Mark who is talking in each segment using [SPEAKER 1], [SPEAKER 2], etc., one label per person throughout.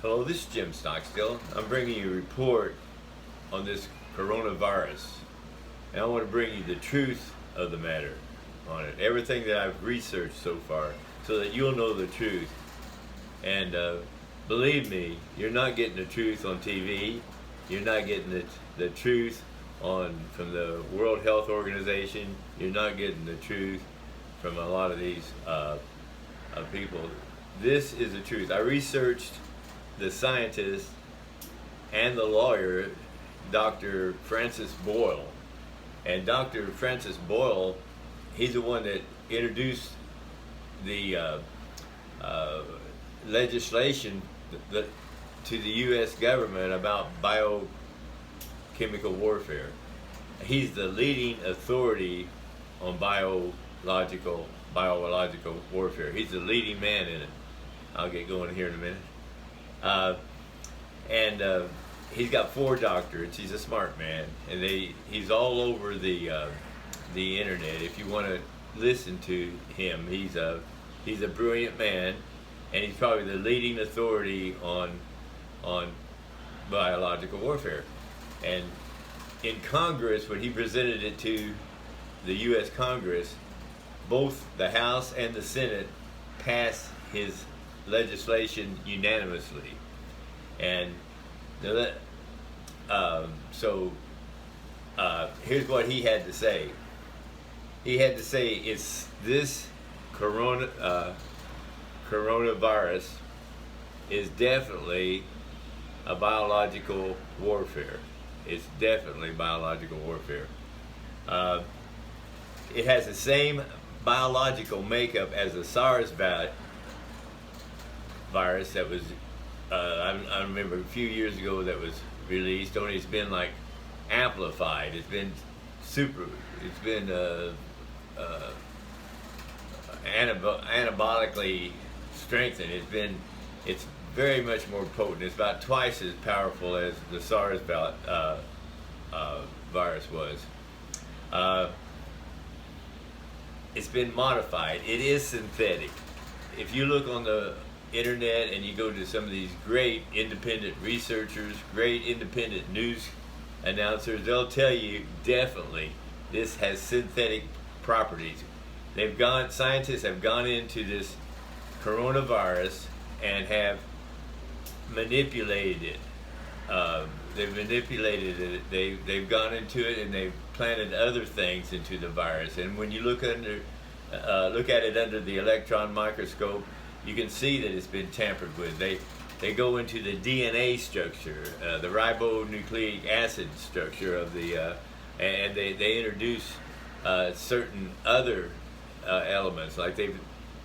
[SPEAKER 1] Hello, this is Jim Stockstill. I'm bringing you a report on this coronavirus. And I want to bring you the truth of the matter on it. Everything that I've researched so far so that you'll know the truth. And believe me, you're not getting the truth on TV. You're not getting the truth from the World Health Organization. You're not getting the truth from a lot of these people. This is the truth. I researched the scientist and the lawyer, Dr. Francis Boyle. And Dr. Francis Boyle, he's the one that introduced the legislation to the U.S. government about biochemical warfare. He's the leading authority on biological warfare. He's the leading man in it. I'll get going here in a minute. He's got 4 doctorates. He's a smart man, and he's all over the internet. If you want to listen to him, he's a brilliant man, and he's probably the leading authority on biological warfare. And in Congress, when he presented it to the U.S. Congress, both the House and the Senate passed his legislation unanimously. And here's what he had to say. He had to say, it's this coronavirus is definitely a biological warfare. It's definitely biological warfare. It has the same biological makeup as the SARS virus that was I remember a few years ago that was released, only it's been like amplified. It's been anabolically strengthened. It's very much more potent. It's about twice as powerful as the SARS virus was. It's been modified. It is synthetic. If you look on the internet and you go to some of these great independent researchers, great independent news announcers, they'll tell you definitely this has synthetic properties. Scientists have gone into this coronavirus and have manipulated it. They've manipulated it. They've gone into it and they've planted other things into the virus. And when you look at it under the electron microscope, you can see that it's been tampered with. They go into the DNA structure, the ribonucleic acid structure of the, and they introduce certain other elements. Like they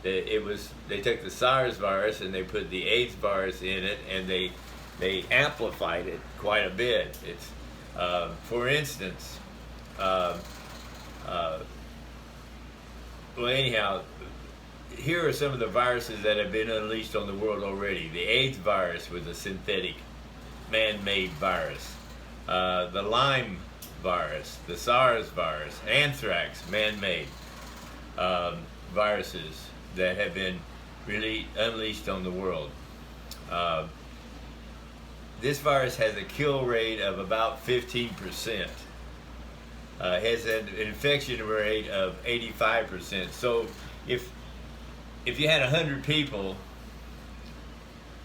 [SPEAKER 1] took the SARS virus and they put the AIDS virus in it, and they amplified it quite a bit. It's, for instance, well, anyhow, here are some of the viruses that have been unleashed on the world already. The AIDS virus was a synthetic, man-made virus. The Lyme virus, the SARS virus, anthrax, man-made viruses that have been really unleashed on the world. This virus has a kill rate of about 15%. Has an infection rate of 85%. So if you had 100 people,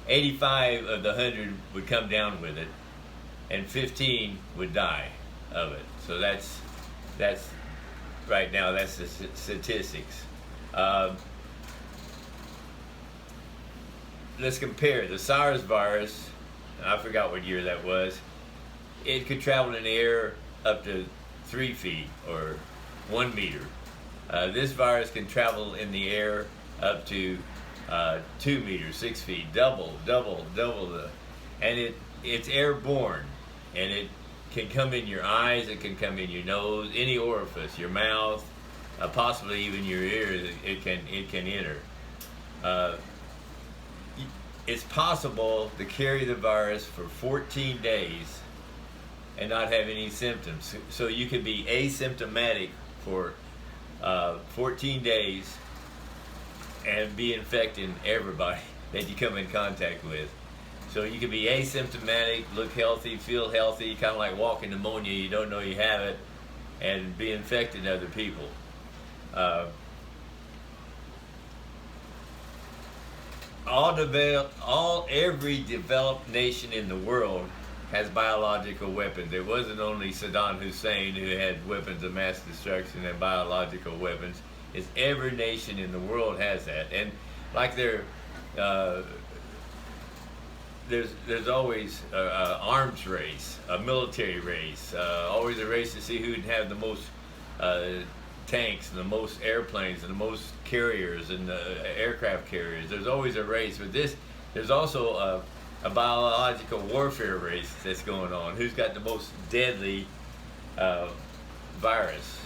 [SPEAKER 1] 85 of the 100 would come down with it, and 15 would die of it. So that's right now, that's the statistics. Let's compare the SARS virus. I forgot what year that was. It could travel in the air up to 3 feet or 1 meter. This virus can travel in the air up to 2 meters, 6 feet, double and it's airborne, and it can come in your eyes, it can come in your nose, any orifice, your mouth, possibly even your ears. It can enter. It's possible to carry the virus for 14 days and not have any symptoms. So you could be asymptomatic for 14 days and be infecting everybody that you come in contact with. So you can be asymptomatic, look healthy, feel healthy, kind of like walking pneumonia, you don't know you have it, and be infecting other people. Every developed nation in the world has biological weapons. It wasn't only Saddam Hussein who had weapons of mass destruction and biological weapons. It's every nation in the world has that. And like there's always an arms race, a military race, always a race to see who can have the most tanks and the most airplanes and the most carriers and aircraft carriers. There's always a race. But there's also a biological warfare race that's going on. Who's got the most deadly virus?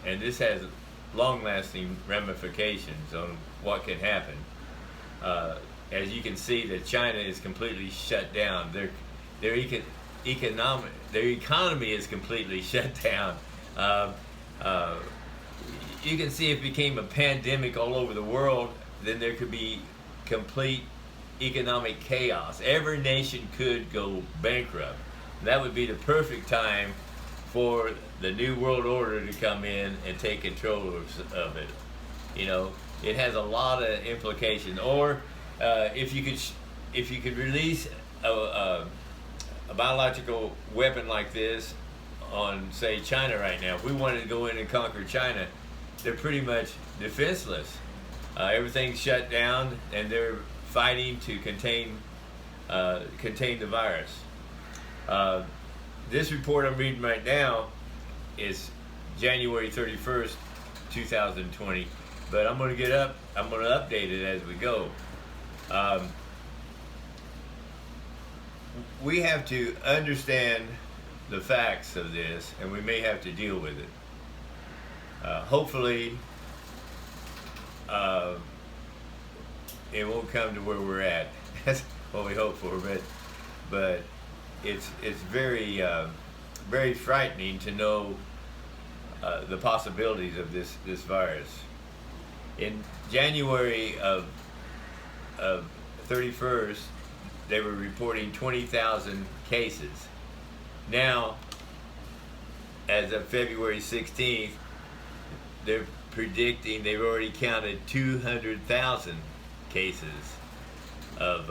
[SPEAKER 1] And this has long-lasting ramifications on what can happen. As you can see, that China is completely shut down. Their economy is completely shut down. You can see if it became a pandemic all over the world, then there could be complete economic chaos. Every nation could go bankrupt. That would be the perfect time for the New World Order to come in and take control of it. You know, it has a lot of implications. Or if you could release a biological weapon like this on, say, China right now. If we wanted to go in and conquer China, they're pretty much defenseless. Everything's shut down, and they're fighting to contain the virus. This report I'm reading right now is January 31st, 2020, but I'm going to update it as we go. We have to understand the facts of this, and we may have to deal with it. Hopefully, it won't come to where we're at. That's what we hope for. But it's very very frightening to know the possibilities of this virus. In January of 31st, they were reporting 20,000 cases. Now, as of February 16th, they're predicting they've already counted 200,000 cases of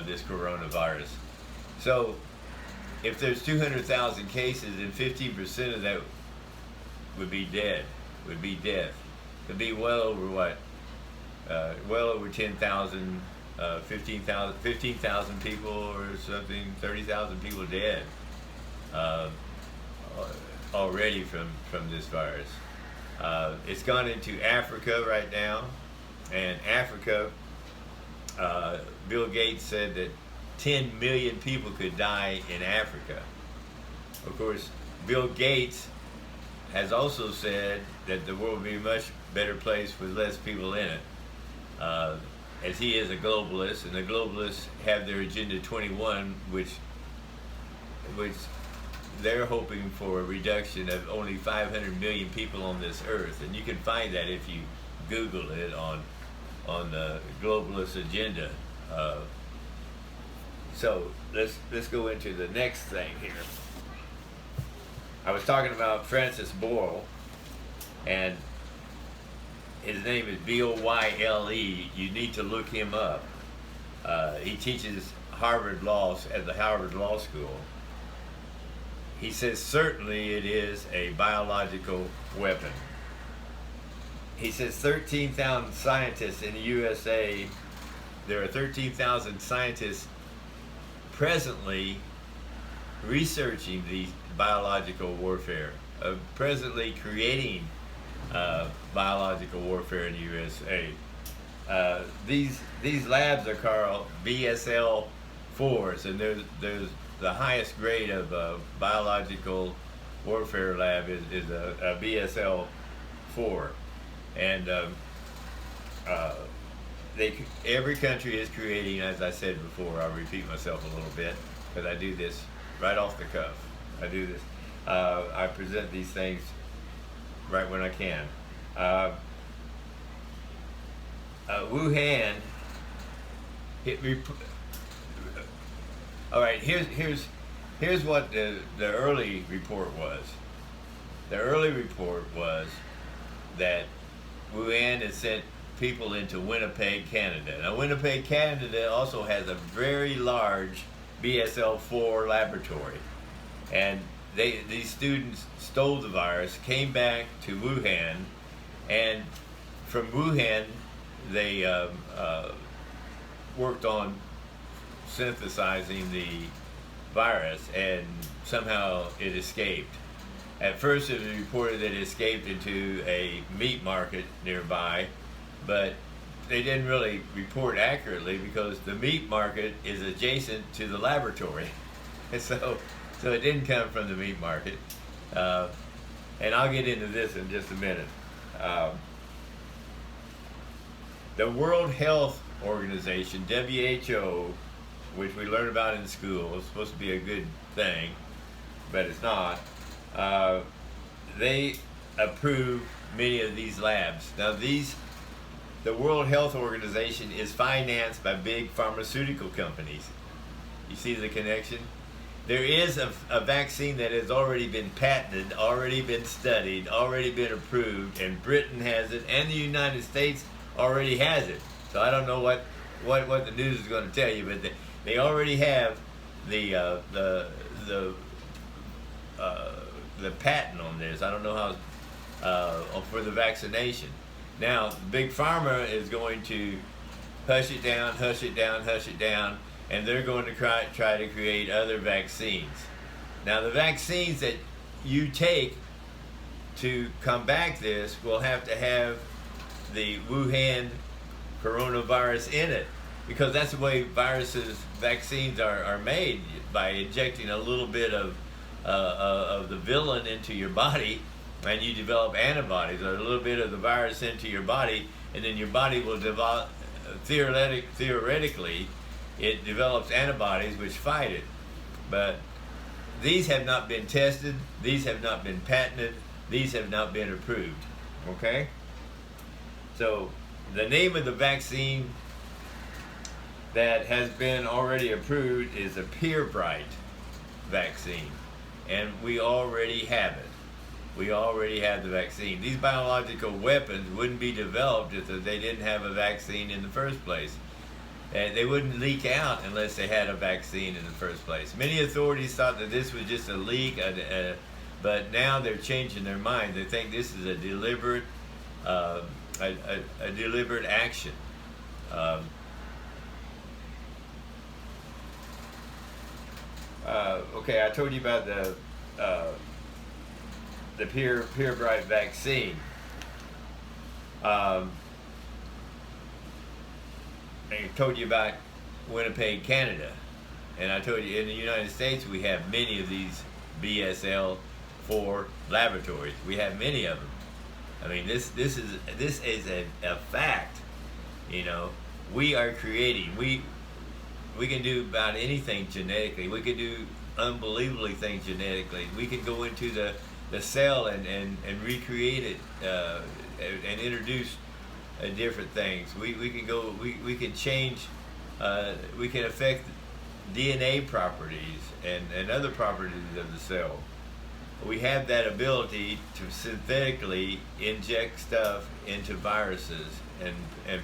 [SPEAKER 1] this coronavirus. So, if there's 200,000 cases, then 15% of that would be death. It'd be well over what? Well over 10,000, 15,000 people or something, 30,000 people dead already from this virus. It's gone into Africa right now, and Africa, Bill Gates said that 10 million people could die in Africa. Of course, Bill Gates has also said that the world will be a much better place with less people in it, as he is a globalist, and the globalists have their Agenda 21, which they're hoping for a reduction of only 500 million people on this earth, and you can find that if you Google it on the globalist agenda. So let's go into the next thing here. I was talking about Francis Boyle, and his name is B-O-Y-L-E. You need to look him up. He teaches Harvard Law at the Harvard Law School. He says certainly it is a biological weapon. He says 13,000 scientists in the USA. There are 13,000 scientists presently researching the biological warfare, presently creating biological warfare in the USA. These labs are called BSL-4s, and there's the highest grade of biological warfare lab is a BSL-4, and every country is creating, as I said before, I'll repeat myself a little bit because I do this right off the cuff. I present these things right when I can. All right, here's what the early report was. The early report was that Wuhan had sent people into Winnipeg, Canada. Now, Winnipeg, Canada also has a very large BSL-4 laboratory. And these students stole the virus, came back to Wuhan, and from Wuhan, they worked on synthesizing the virus, and somehow it escaped. At first, it was reported that it escaped into a meat market nearby, but they didn't really report accurately because the meat market is adjacent to the laboratory. And so it didn't come from the meat market. And I'll get into this in just a minute. The World Health Organization, WHO, which we learn about in school, is supposed to be a good thing, but it's not. They approve many of these labs. Now, the World Health Organization is financed by big pharmaceutical companies. You see the connection? There is a vaccine that has already been patented, already been studied, already been approved, and Britain has it, and the United States already has it. So I don't know what the news is going to tell you, but they already have the patent on this. I don't know how for the vaccination. Now, Big Pharma is going to hush it down, hush it down, hush it down, and they're going to try to create other vaccines. Now, the vaccines that you take to combat this will have to have the Wuhan coronavirus in it, because that's the way vaccines are made, by injecting a little bit of the villain into your body, and you develop antibodies, or a little bit of the virus into your body, and then your body will develop, theoretically, it develops antibodies which fight it. But these have not been tested, these have not been patented, these have not been approved, okay? So the name of the vaccine that has been already approved is a Bright vaccine, and we already have it. We already have the vaccine. These biological weapons wouldn't be developed if they didn't have a vaccine in the first place. And they wouldn't leak out unless they had a vaccine in the first place. Many authorities thought that this was just a leak, but now they're changing their mind. They think this is a deliberate action. Okay, I told you about the Bright vaccine. I told you about Winnipeg, Canada, and I told you in the United States we have many of these BSL-4 laboratories. We have many of them. I mean, this is a fact. You know, we are creating. We can do about anything genetically. We can do unbelievably things genetically. We can go into the cell and recreate it and introduce different things. We can change, we can affect DNA properties and other properties of the cell. We have that ability to synthetically inject stuff into viruses and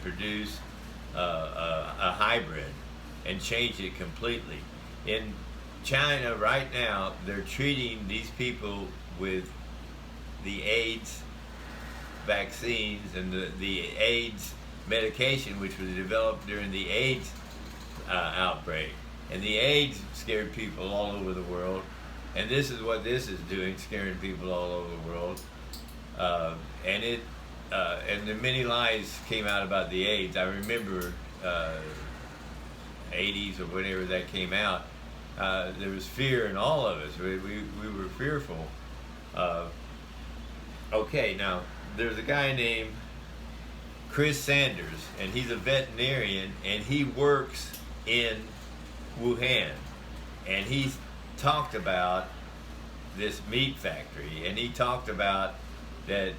[SPEAKER 1] produce a hybrid and change it completely. In China right now, they're treating these people with the AIDS vaccines and the AIDS medication, which was developed during the AIDS outbreak. And the AIDS scared people all over the world. And this is what this is doing, scaring people all over the world. And the many lies came out about the AIDS. I remember 80s or whenever that came out. There was fear in all of us. We were fearful. Okay, now there's a guy named Chris Sanders, and he's a veterinarian, and he works in Wuhan, and he's talked about this meat factory, and he talked about that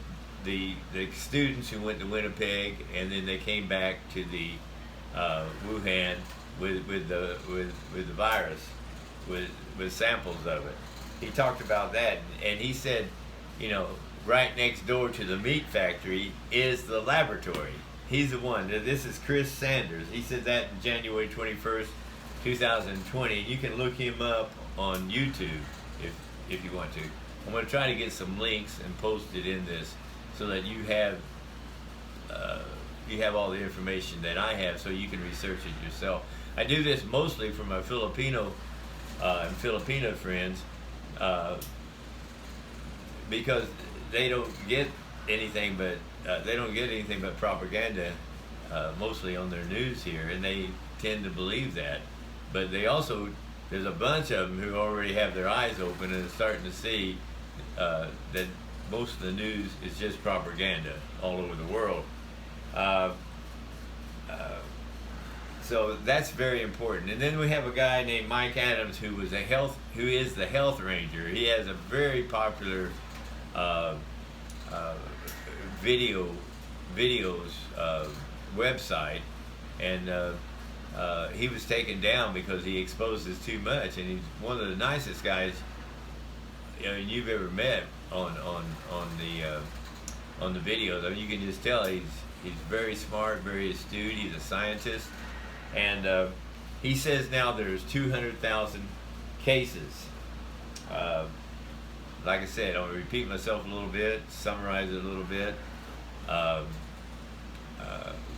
[SPEAKER 1] the students who went to Winnipeg and then they came back to the Wuhan, with the virus, with samples of it. He talked about that, and he said, you know, right next door to the meat factory is the laboratory. He's the one. This is Chris Sanders. He said that in January 21st, 2020. And you can look him up on YouTube if you want to. I'm going to try to get some links and post it in this so that you have all the information that I have, so you can research it yourself. I do this mostly for my Filipino and Filipino friends because they don't get anything but propaganda mostly on their news here, and they tend to believe that. But they also, there's a bunch of them who already have their eyes open and are starting to see that most of the news is just propaganda all over the world. So that's very important. And then we have a guy named Mike Adams who is the health ranger. He has a very popular videos website, and he was taken down because he exposes too much. And he's one of the nicest guys you've ever met on the videos. I mean, you can just tell he's very smart, very astute. He's a scientist, and he says now there's 200,000 cases. Like I said, I'll repeat myself a little bit, summarize it a little bit.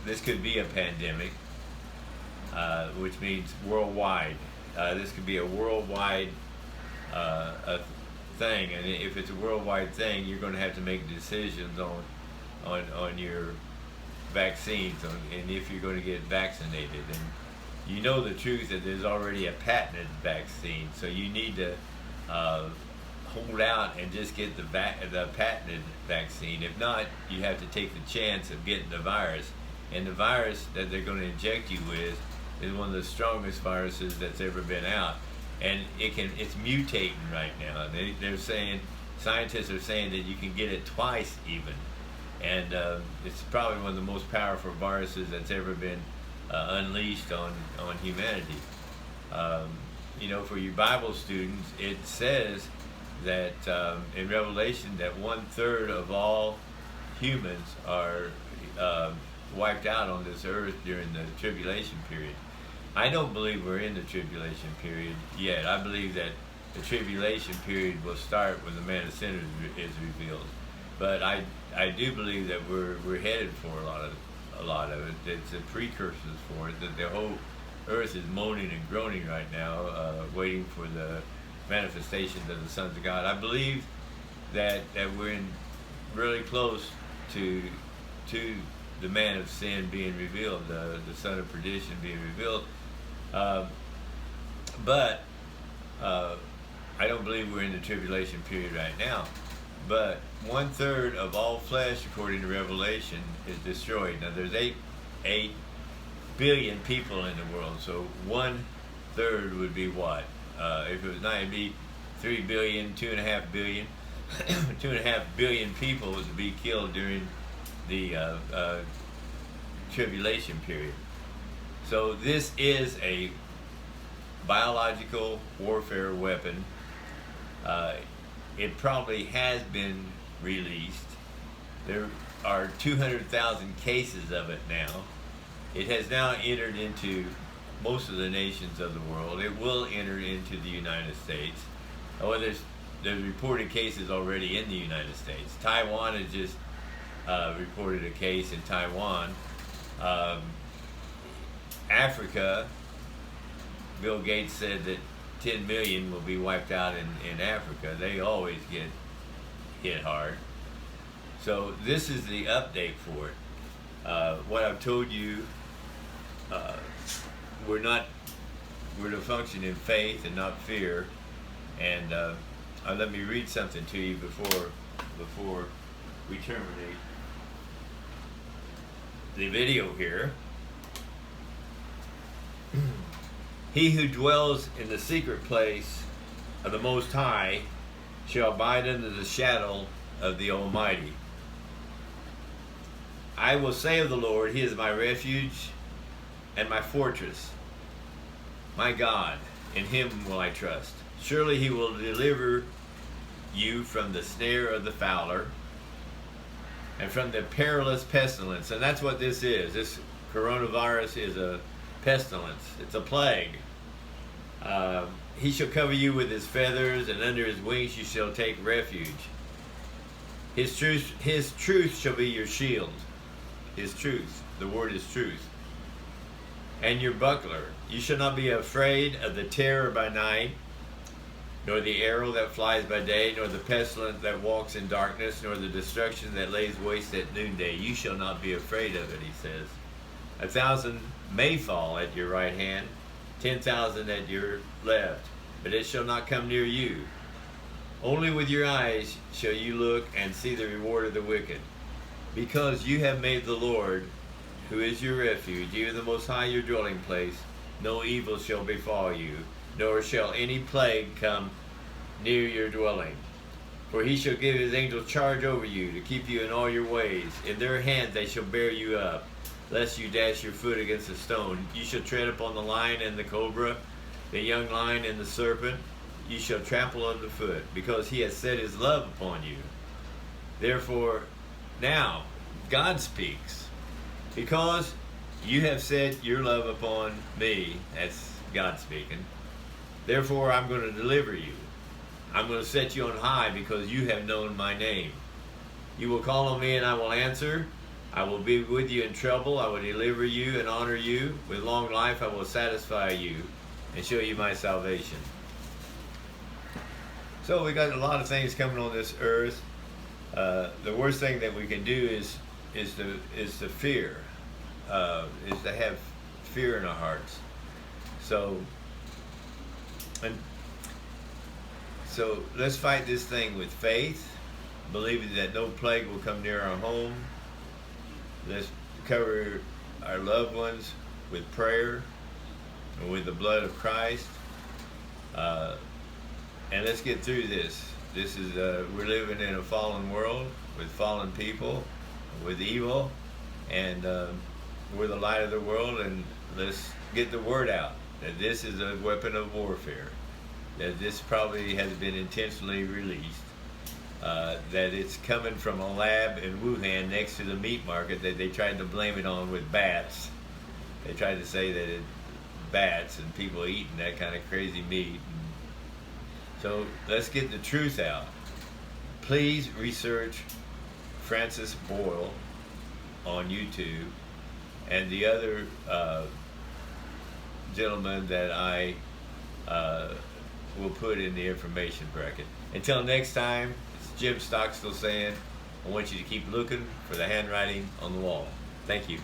[SPEAKER 1] This could be a pandemic, which means worldwide. This could be a worldwide thing, and if it's a worldwide thing, you're going to have to make decisions on your vaccines and if you're going to get vaccinated. And you know the truth that there's already a patented vaccine, so you need to hold out and just get the patented vaccine. If not, you have to take the chance of getting the virus. And the virus that they're going to inject you with is one of the strongest viruses that's ever been out, and it's mutating right now. They're saying, scientists are saying that you can get it twice even, and it's probably one of the most powerful viruses that's ever been unleashed on humanity. You know, for you Bible students, it says that in Revelation that 1/3 of all humans are wiped out on this earth during the tribulation period. I don't believe we're in the tribulation period yet. I believe that the tribulation period will start when the man of sin is revealed. But I do believe that we're headed for a lot of it. It's the precursors for it. That the whole earth is moaning and groaning right now, waiting for the manifestations of the sons of God. I believe that we're in really close to the man of sin being revealed, the son of perdition being revealed. But I don't believe we're in the tribulation period right now. But 1/3 of all flesh, according to Revelation, is destroyed. Now there's 8 billion people in the world, so 1/3 would be what? If it was 9, it'd be 3 billion, 2.5 billion. 2.5 billion people would be killed during the tribulation period. So this is a biological warfare weapon. It probably has been released. There are 200,000 cases of it now. It has now entered into most of the nations of the world. It will enter into the United States. Oh, there's reported cases already in the United States. Taiwan has just reported a case in Taiwan. Africa, Bill Gates said that 10 million will be wiped out in Africa. They always get hit hard. So this is the update for it. What I've told you, we're to function in faith and not fear. And let me read something to you before we terminate the video here. He who dwells in the secret place of the Most High shall abide under the shadow of the Almighty. I will say of the Lord, He is my refuge and my fortress. My God, in him will I trust. Surely he will deliver you from the snare of the fowler and from the perilous pestilence. And that's what this is. This coronavirus is a pestilence. It's a plague. He shall cover you with his feathers, and under his wings you shall take refuge. His truth shall be your shield. His truth. The word is truth. And your buckler. You shall not be afraid of the terror by night, nor the arrow that flies by day, nor the pestilence that walks in darkness, nor the destruction that lays waste at noonday. You shall not be afraid of it, he says. 1,000 may fall at your right hand, 10,000 at your left, but it shall not come near you. Only with your eyes shall you look and see the reward of the wicked. Because you have made the Lord, who is your refuge, even the Most High your dwelling place, no evil shall befall you, nor shall any plague come near your dwelling. For he shall give his angels charge over you, to keep you in all your ways. In their hands they shall bear you up, lest you dash your foot against a stone. You shall tread upon the lion and the cobra, the young lion and the serpent. You shall trample underfoot, because he has set his love upon you. Therefore, now, God speaks. Because you have set your love upon me, that's God speaking, therefore I'm going to deliver you. I'm going to set you on high because you have known my name. You will call on me and I will answer. I will be with you in trouble. I will deliver you and honor you. With long life I will satisfy you and show you my salvation. So we got a lot of things coming on this earth. The worst thing that we can do is to fear, is to have fear in our hearts. So let's fight this thing with faith, believing that no plague will come near our home. Let's cover our loved ones with prayer and with the blood of Christ. And let's get through this. This is we're living in a fallen world with fallen people, with evil, and we're the light of the world. And let's get the word out that this is a weapon of warfare. That this probably has been intentionally released. That it's coming from a lab in Wuhan next to the meat market that they tried to blame it on with bats. They tried to say that it's bats and people eating that kind of crazy meat. So let's get the truth out. Please research Francis Boyle on YouTube and the other gentleman that I will put in the information bracket. Until next time, it's Jim Stockstill saying, I want you to keep looking for the handwriting on the wall. Thank you.